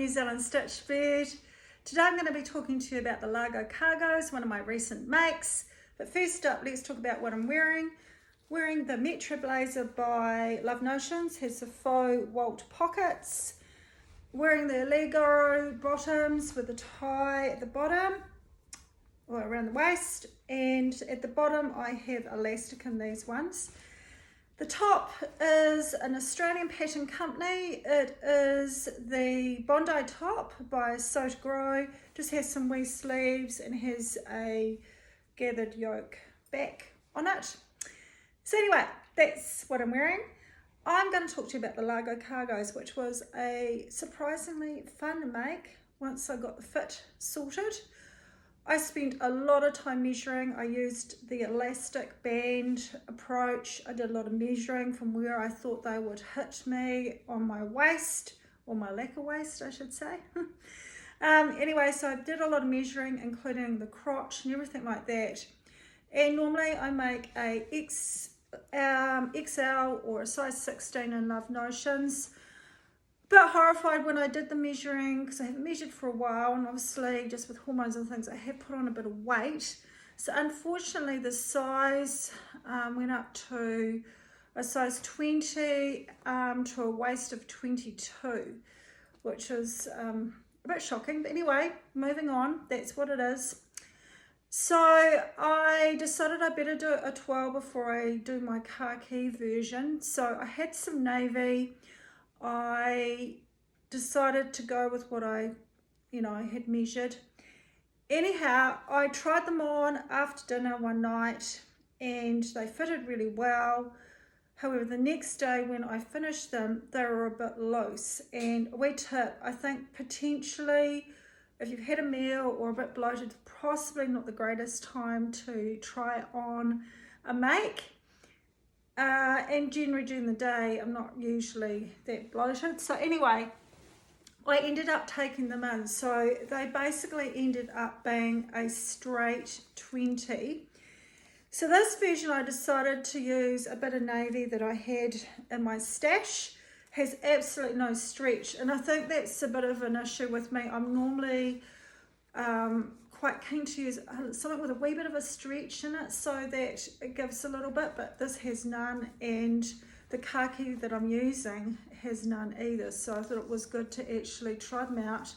New Zealand Stitch Bird. Today I'm going to be talking to you about the Largo Cargos, one of my recent makes. But first up, let's talk about what I'm wearing. Wearing the Metra blazer by Love Notions, has the faux walt pockets. Wearing the Allegro bottoms with a tie at the bottom, or around the waist, and at the bottom I have elastic in these ones. The top is an Australian pattern company. It is the Bondi top by Sew to Grow. Just has some wee sleeves and has a gathered yoke back on it. So anyway, that's what I'm wearing. I'm going to talk to you about the Largo Cargos, which was a surprisingly fun make once I got the fit sorted. I spent a lot of time measuring. I used the elastic band approach. I did a lot of measuring from where I thought they would hit me on my waist, or my lack of waist I should say. Anyway, so I did a lot of measuring, including the crotch and everything like that. And normally I make a XL or a size 16 in Love Notions. Bit horrified when I did the measuring because I haven't measured for a while, and obviously just with hormones and things I have put on a bit of weight. So unfortunately the size went up to a size 20 to a waist of 22, which is a bit shocking. But anyway, moving on, that's what it is. So I decided I better do a 12 before I do my khaki version. So I had some navy. I decided to go with what I had measured. Anyhow, I tried them on after dinner one night and they fitted really well. However, the next day when I finished them, they were a bit loose. And a wee tip, I think potentially if you've had a meal or a bit bloated, possibly not the greatest time to try on a make. And generally during the day I'm not usually that bloated. So anyway, I ended up taking them in. So they basically ended up being a straight 20. So this version I decided to use a bit of navy that I had in my stash. Has absolutely no stretch, and I think that's a bit of an issue with me. I'm normally quite keen to use something with a wee bit of a stretch in it so that it gives a little bit, but this has none, and the khaki that I'm using has none either. So I thought it was good to actually try them out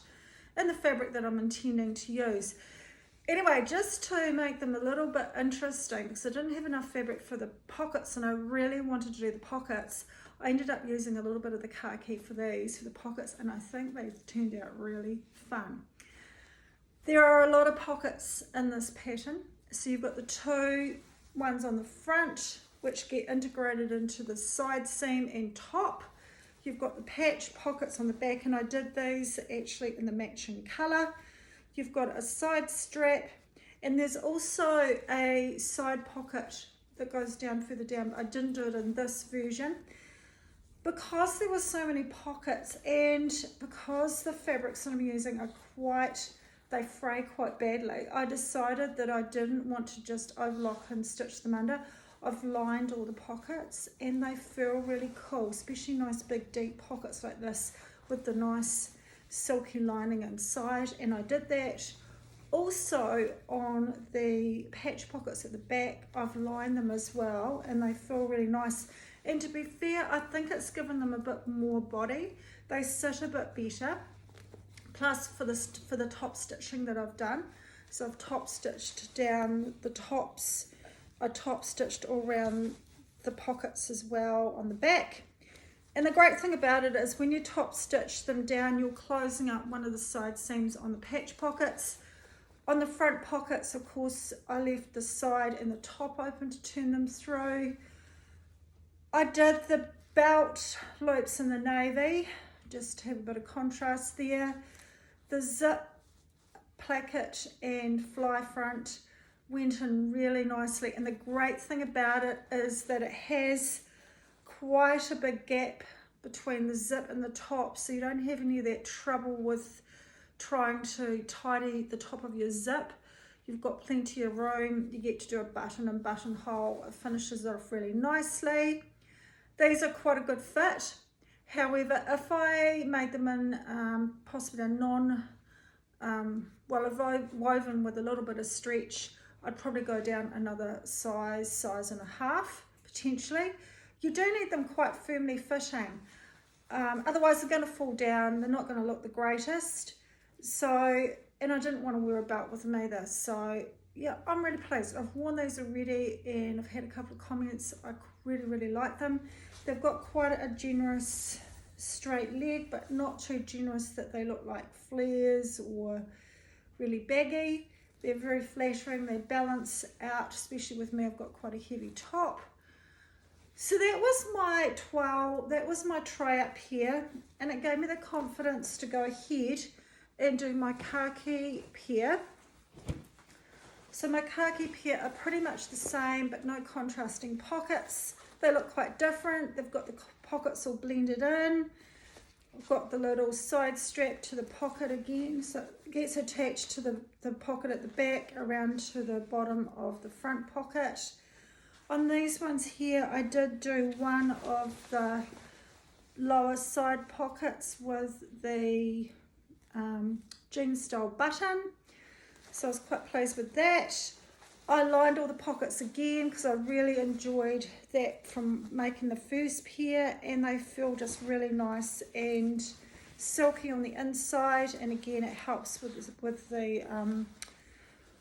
in the fabric that I'm intending to use. Anyway, just to make them a little bit interesting, because I didn't have enough fabric for the pockets and I really wanted to do the pockets, I ended up using a little bit of the khaki for these, for the pockets, and I think they've turned out really fun. There are a lot of pockets in this pattern. So you've got the two ones on the front, which get integrated into the side seam and top. You've got the patch pockets on the back, and I did these actually in the matching colour. You've got a side strap, and there's also a side pocket that goes down further down. I didn't do it in this version. Because there were so many pockets, and because the fabrics that I'm using are they fray quite badly, I decided that I didn't want to just overlock and stitch them under. I've lined all the pockets and they feel really cool, especially nice big deep pockets like this with the nice silky lining inside, and I did that. Also on the patch pockets at the back, I've lined them as well and they feel really nice. And to be fair, I think it's given them a bit more body. They sit a bit better. Plus for the top stitching that I've done. So I've top stitched down the tops. I top stitched all around the pockets as well on the back. And the great thing about it is when you top stitch them down, you're closing up one of the side seams on the patch pockets. On the front pockets, of course, I left the side and the top open to turn them through. I did the belt loops in the navy, just to have a bit of contrast there. The zip placket and fly front went in really nicely, and the great thing about it is that it has quite a big gap between the zip and the top, so you don't have any of that trouble with trying to tidy the top of your zip. You've got plenty of room. You get to do a button and buttonhole. It finishes off really nicely. These are quite a good fit. However, if I made them in possibly a well, if I woven with a little bit of stretch, I'd probably go down another size and a half, potentially. You do need them quite firmly fitting. Otherwise they're going to fall down, they're not going to look the greatest. So, and I didn't want to wear a belt with them either. So yeah, I'm really pleased. I've worn these already and I've had a couple of comments. I really like them. They've got quite a generous straight leg, but not too generous that they look like flares or really baggy. They're very flattering, they balance out, especially with me, I've got quite a heavy top. So that was my try up here, and it gave me the confidence to go ahead and do my khaki pair. So my khaki pair are pretty much the same, but no contrasting pockets. They look quite different. They've got the pockets all blended in. I've got the little side strap to the pocket again, so it gets attached to the pocket at the back around to the bottom of the front pocket. On these ones here, I did do one of the lower side pockets with the jean style button, so I was quite pleased with that. I lined all the pockets again because I really enjoyed that from making the first pair, and they feel just really nice and silky on the inside, and again it helps with the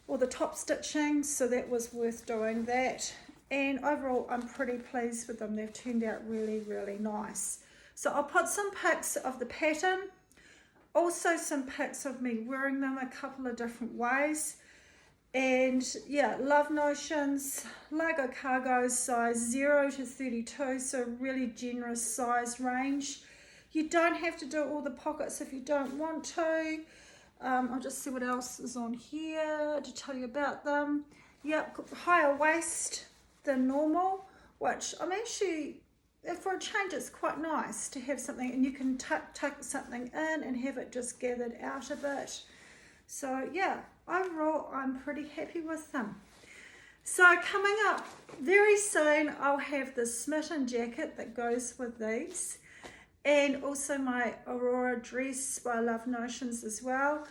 all the top stitching, so that was worth doing that. And overall I'm pretty pleased with them. They've turned out really nice. So I'll put some pics of the pattern, also some pics of me wearing them a couple of different ways. And yeah, love notions, Largo Cargos, size 0 to 32, so really generous size range. You don't have to do all the pockets if you don't want to. I'll just see what else is on here to tell you about them. Yep, higher waist than normal, which I'm actually, for a change, it's quite nice to have something, and you can tuck something in and have it just gathered out a bit. So yeah, overall I'm pretty happy with them. So coming up very soon, I'll have the smitten jacket that goes with these, and also my Aurora dress by Love Notions as well.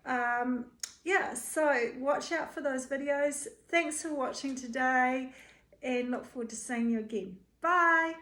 Yeah, so watch out for those videos. Thanks for watching today, and look forward to seeing you again. Bye.